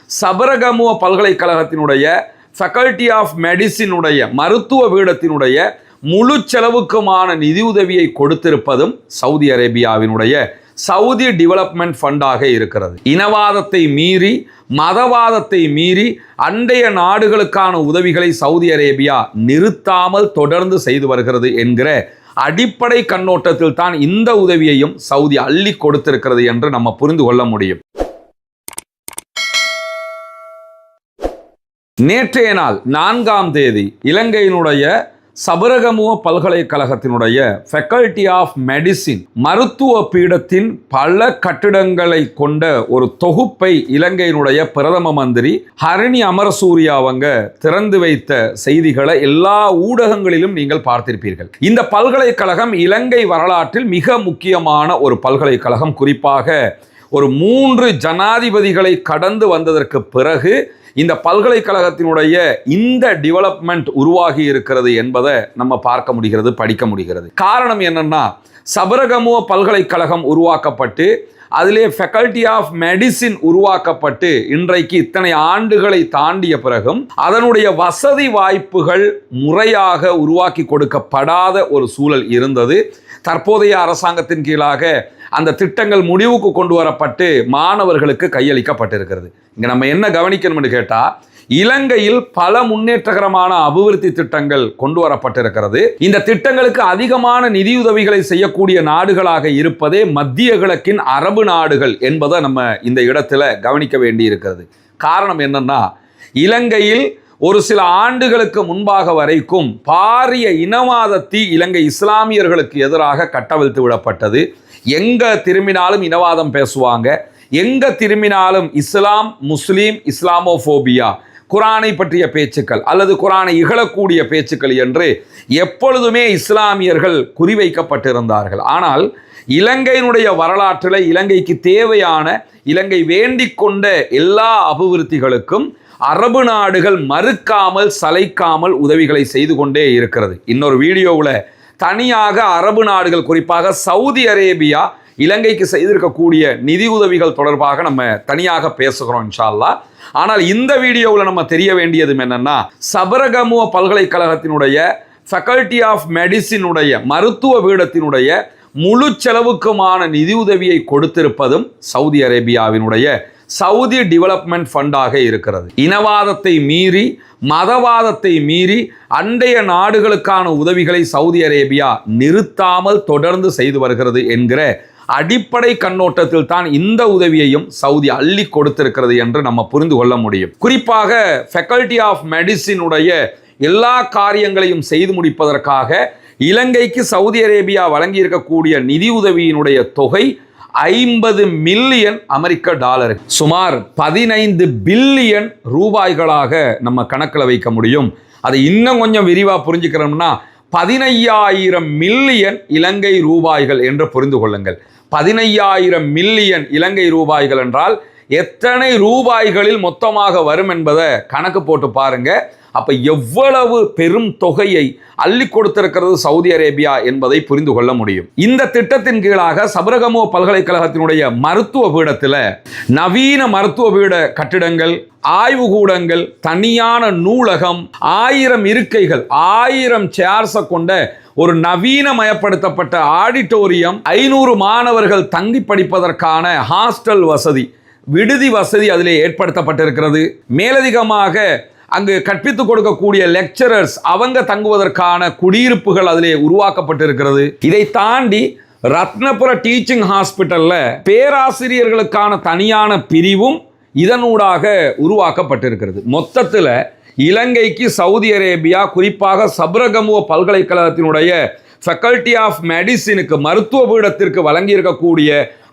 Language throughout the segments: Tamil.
சபரகமுவ பல்கலைக்கழகத்தினுடைய ஃபேக்கல்டி ஆஃப் மெடிசினுடைய மருத்துவ பீடத்தினுடைய முழு செலவுக்குமான நிதியுதவியை கொடுத்திருப்பதும் சவுதி அரேபியாவினுடைய சவுதி டெவலப்மெண்ட் ஃபண்டாக இருக்கிறது. இனவாதத்தை மீறி மதவாதத்தை மீறி அண்டைய நாடுகளுக்கான உதவிகளை சவுதி அரேபியா நிறுத்தாமல் தொடர்ந்து செய்து வருகிறது என்கிற அடிப்படை கண்ணோட்டத்தில் தான் இந்த உதவியையும் சவுதி அள்ளி கொடுத்திருக்கிறது என்று நம்ம புரிந்து கொள்ள முடியும். நேற்றைய நாள் 4ஆம் தேதி இலங்கையினுடைய சபரகமுவ பல்கலைக்கழகத்தினுடைய ஃபேக்கல்டி ஆஃப் மெடிசின் மருத்துவ பீடத்தின் பல கட்டிடங்களை கொண்ட ஒரு தொகுப்பை இலங்கையினுடைய பிரதம மந்திரி ஹரணி அமரசூரிய அவங்க திறந்து வைத்த செய்திகளை எல்லா ஊடகங்களிலும் நீங்கள் பார்த்திருப்பீர்கள். இந்த பல்கலைக்கழகம் இலங்கை வரலாற்றில் மிக முக்கியமான ஒரு பல்கலைக்கழகம். குறிப்பாக ஒரு 3 ஜனாதிபதிகளை கடந்து வந்ததற்கு பிறகு இந்த பல்கலைக்கழகத்தினுடைய இந்த டெவலப்மெண்ட் உருவாகி இருக்கிறது என்பதை நம்ம பார்க்க முடிகிறது, படிக்க முடிகிறது. காரணம் என்னன்னா, சபரகமுவ பல்கலைக்கழகம் உருவாக்கப்பட்டு அதிலே ஃபேக்கல்டி ஆஃப் மெடிசின் உருவாக்கப்பட்டு இன்றைக்கு இத்தனை ஆண்டுகளை தாண்டிய பிறகும் அதனுடைய வசதி வாய்ப்புகள் முறையாக உருவாக்கி கொடுக்கப்படாத ஒரு சூழல் இருந்தது. தற்போதைய அரசாங்கத்தின் கீழாக அந்த திட்டங்கள் முடிவுக்கு கொண்டு வரப்பட்டு மாணவர்களுக்கு கையளிக்கப்பட்டிருக்கிறது. இங்கே நம்ம என்ன கவனிக்கணும்னு கேட்டால், இலங்கையில் பல முன்னேற்றகரமான அபிவிருத்தி திட்டங்கள் கொண்டு வரப்பட்டிருக்கிறது. இந்த திட்டங்களுக்கு அதிகமான நிதியுதவிகளை செய்யக்கூடிய நாடுகளாக இருப்பதே மத்திய கிழக்கின் அரபு நாடுகள் என்பதை நம்ம இந்த இடத்துல கவனிக்க வேண்டி இருக்கிறது. காரணம் என்னன்னா, இலங்கையில் ஒரு சில ஆண்டுகளுக்கு முன்பாக வரைக்கும் பாரிய இனவாத தீ இலங்கை இஸ்லாமியர்களுக்கு எதிராக கட்டவிழ்த்து விடப்பட்டது. எங்க திரும்பினாலும் இனவாதம் பேசுவாங்க, எங்க திரும்பினாலும் இஸ்லாம், முஸ்லீம், இஸ்லாமோபோபியா, குரானை பற்றிய பேச்சுக்கள் அல்லது குரானை இகழக்கூடிய பேச்சுக்கள் என்று எப்பொழுதுமே இஸ்லாமியர்கள் குறிவைக்கப்பட்டிருந்தார்கள். ஆனால் இலங்கையினுடைய வரலாற்றில் இலங்கைக்கு தேவையான, இலங்கை வேண்டிக் கொண்ட எல்லா அபிவிருத்திகளுக்கும் அரபு நாடுகள் மறுக்காமல் சளைக்காமல் உதவிகளை செய்து கொண்டே இருக்கிறது. இன்னொரு வீடியோவில் தனியாக அரபு நாடுகள், குறிப்பாக சவுதி அரேபியா இலங்கைக்கு செய்திருக்கக்கூடிய நிதி உதவிகள் தொடர்பாக நம்ம தனியாக பேசுகிறோம் இன்ஷா அல்லாஹ். ஆனால் இந்த வீடியோவில் நம்ம தெரிய வேண்டியது என்னன்னா, சபரகமுவ பல்கலைக்கழகத்தினுடைய ஃபேக்கல்டி ஆஃப் மெடிசினுடைய மருத்துவ பீடத்தினுடைய முழு செலவுக்குமான நிதியுதவியை கொடுத்திருப்பதும் சவுதி அரேபியாவினுடைய சவுதி டெவலப்மெண்ட் ஃபண்டாக இருக்கிறது. இனவாதத்தை மீறி மதவாதத்தை மீறி அண்டைய நாடுகளுக்கான உதவிகளை சவுதி அரேபியா நிறுத்தாமல் தொடர்ந்து செய்து வருகிறது என்கிற அடிப்படை கண்ணோட்டத்தில் தான் இந்த உதவியையும் சவுதி அள்ளி கொடுத்திருக்கிறது என்று நம்ம புரிந்து கொள்ள முடியும். குறிப்பாக ஃபேக்கல்டி ஆஃப் மெடிசினுடைய எல்லா காரியங்களையும் செய்து முடிப்பதற்காக இலங்கைக்கு சவுதி அரேபியா வழங்கியிருக்கக்கூடிய நிதி உதவியினுடைய தொகை 50 மில்லியன் அமெரிக்க டாலர், சுமார் 15 பில்லியன் ரூபாய்களாக நம்ம கணக்கில் வைக்க முடியும். அதை இன்னும் கொஞ்சம் விரிவாக புரிஞ்சுக்கிறோம்னா 15,000 மில்லியன் இலங்கை ரூபாய்கள் என்று புரிந்து கொள்ளுங்கள். 15,000 மில்லியன் இலங்கை ரூபாய்கள் என்றால் எத்தனை ரூபாய்களில் மொத்தமாக வரும் என்பதை கணக்கு போட்டு பாருங்க. அப்ப எவ்வளவு பெரும் தொகையை அள்ளி கொடுத்திருக்கிறது சவுதி அரேபியா என்பதை புரிந்து கொள்ள முடியும். இந்த திட்டத்தின் கீழாக சபரகமுவ பல்கலைக்கழகத்தினுடைய மருத்துவ பீடத்தில் நவீன மருத்துவ பீட கட்டிடங்கள், ஆய்வுகூடங்கள், தனியான நூலகம், 1000 இருக்கைகள், 1000 சேர்ஸை கொண்ட ஒரு நவீனமயப்படுத்தப்பட்ட ஆடிட்டோரியம், 500 மாணவர்கள் தங்கி படிப்பதற்கான ஹாஸ்டல் வசதி, விடுதி வசதி அதிலே ஏற்படுத்தப்பட்டிருக்கிறது. மேலதிகமாக அங்கு கற்பித்துக் கொடுக்கக்கூடிய லெக்சரர்ஸ் அவங்க தங்குவதற்கான குடியிருப்புகள் அதிலே உருவாக்கப்பட்டிருக்கிறது. இதை தாண்டி ரத்னபுர டீச்சிங் ஹாஸ்பிட்டல்ல பேராசிரியர்களுக்கான தனியான பிரிவும் இதனூடாக உருவாக்கப்பட்டிருக்கிறது. மொத்தத்தில் இலங்கைக்கு சவுதி அரேபியா, குறிப்பாக சபரகமுவ பல்கலைக்கழகத்தினுடைய ஃபேக்கல்டி ஆஃப் மெடிசினுக்கு மருத்துவ பீடத்திற்கு வழங்கியிருக்கக்கூடிய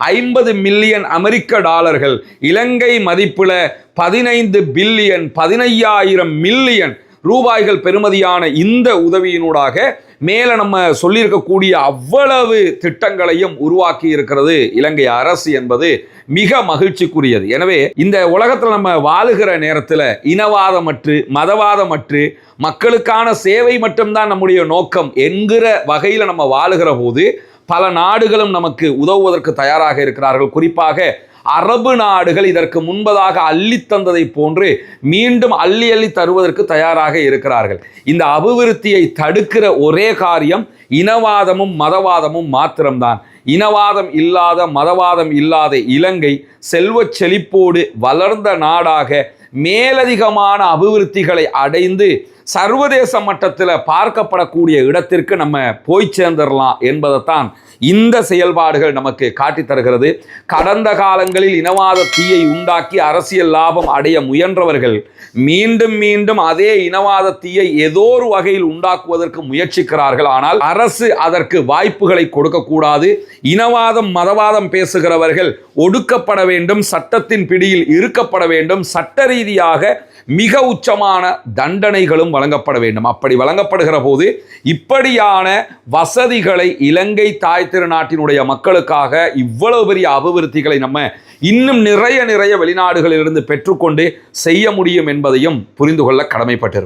50 மில்லியன் அமெரிக்க டாலர்கள், இலங்கை மதிப்பில் 15 பில்லியன் 15,000 மில்லியன் ரூபாய்கள் பெறுமதியான இந்த உதவியினூடாக மேலே நம்ம சொல்லியிருக்கக்கூடிய அவ்வளவு திட்டங்களையும் உருவாக்கி இருக்கிறது இலங்கை அரசு என்பது மிக மகிழ்ச்சிக்குரியது. எனவே இந்த உலகத்தில் நம்ம வாழுகிற நேரத்தில் இனவாதமற்று மதவாதமற்று மக்களுக்கான சேவை மட்டும்தான் நம்முடைய நோக்கம் என்கிற வகையில் நம்ம வாழுகிற போது பல நாடுகளும் நமக்கு உதவுவதற்கு தயாராக இருக்கிறார்கள். குறிப்பாக அரபு நாடுகள் இதற்கு முன்பதாக அள்ளி தந்ததை போன்று மீண்டும் அள்ளி அள்ளி தருவதற்கு தயாராக இருக்கிறார்கள். இந்த அபிவிருத்தியை தடுக்கிற ஒரே காரியம் இனவாதமும் மதவாதமும் மாத்திரம்தான். இனவாதம் இல்லாத மதவாதம் இல்லாத இலங்கை செல்வச் செழிப்போடு வளர்ந்த நாடாக மேலதிகமான அபிவிருத்திகளை அடைந்து சர்வதேச மட்டத்தில் பார்க்கப்படக்கூடிய இடத்திற்கு நம்ம போய் சேர்ந்துடலாம் என்பதைத்தான் இந்த செயல்பாடுகள் நமக்கு காட்டி தருகிறது. கடந்த காலங்களில் இனவாத தீயை உண்டாக்கி அரசியல் லாபம் அடைய முயன்றவர்கள் மீண்டும் மீண்டும் அதே இனவாத தீயை ஏதோ ஒரு வகையில் உண்டாக்குவதற்கு முயற்சிக்கிறார்கள். ஆனால் அரசு அதற்கு வாய்ப்புகளை கொடுக்கக்கூடாது. இனவாதம் மதவாதம் பேசுகிறவர்கள் ஒடுக்கப்பட வேண்டும், சட்டத்தின் பிடியில் இருக்கப்பட வேண்டும், சட்ட ரீதியாக மிக உச்சமான தண்டனைகளும் வழங்கப்பட வேண்டும். அப்படி வழங்கப்படுகிற போது இப்படியான வசதிகளை இலங்கை தாய் திருநாட்டினுடைய மக்களுக்காக இவ்வளவு பெரிய அபிவிருத்திகளை நம்ம இன்னும் நிறைய வெளிநாடுகளிலிருந்து பெற்றுக்கொண்டு செய்ய முடியும் என்பதையும் புரிந்து கொள்ள கடமைப்பட்டிருக்கும்.